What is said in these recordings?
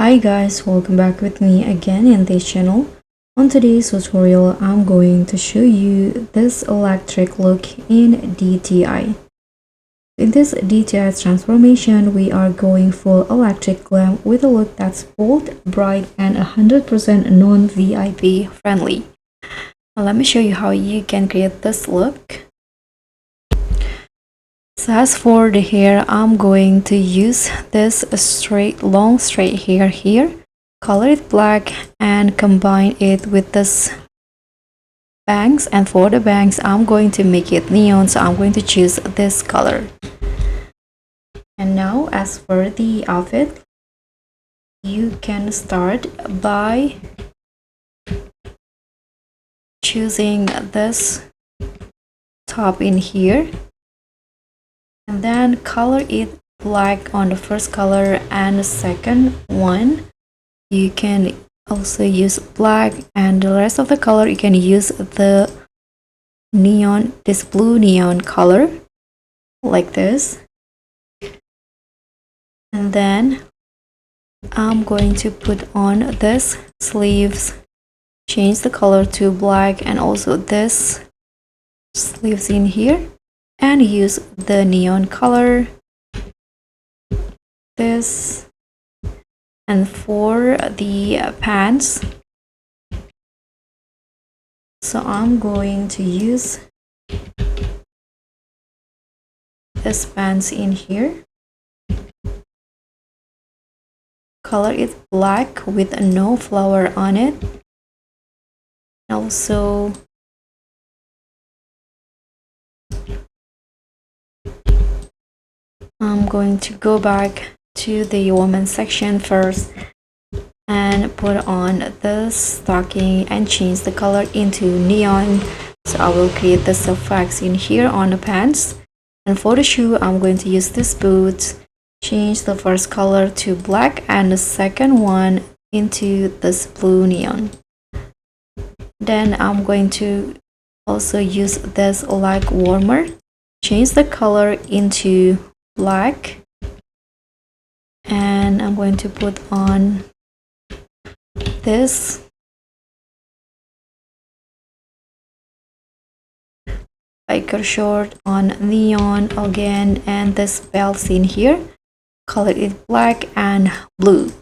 Hi guys, welcome back with me again in this channel. On today's tutorial, I'm going to show you this electric look in DTI. In this DTI transformation, we are going full electric glam with a look that's bold, bright, and 100% non-VIP friendly. Now let me show you how you can create this look. So as for the hair, I'm going to use this long straight hair here, color it black and combine it with this bangs. And for the bangs, I'm going to make it neon, so I'm going to choose this color. And now as for the outfit, you can start by choosing this top in here. And then color it black on the first color, and the second one you can also use black, and the rest of the color you can use the neon, this blue neon color like this. And then I'm going to put on this sleeves, change the color to black, and also this sleeves in here, and use the neon color, this. And for the pants, so I'm going to use this pants in here, color it black with no flower on it. Also I'm going to go back to the women's section first and put on the stocking and change the color into neon. So I will create the suffix in here on the pants. And for the shoe, I'm going to use this boot, change the first color to black and the second one into this blue neon. Then I'm going to also use this leg warmer, change the color into black, and I'm going to put on this biker short on neon again, and this belts in here, color it black and blue.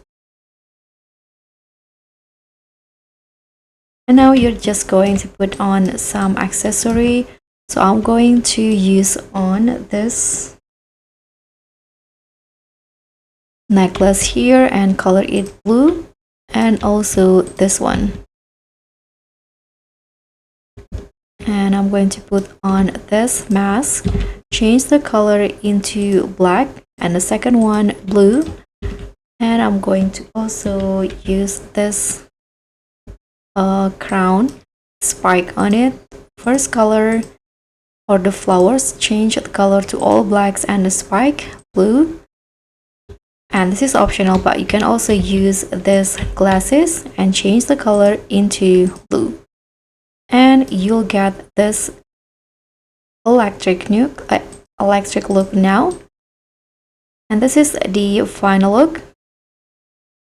And now you're just going to put on some accessory. So I'm going to use on this necklace here and color it blue, and also this one. And I'm going to put on this mask, change the color into black and the second one blue. And I'm going to also use this crown spike on it. First color or the flowers, change the color to all blacks and the spike blue. And this is optional, but you can also use this glasses and change the color into blue, and you'll get this electric look now. And this is the final look.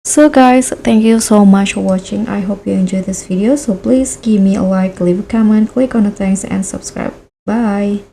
So guys, thank you so much for watching. I hope you enjoyed this video. So please give me a like, leave a comment, click on the thanks, and subscribe. Bye.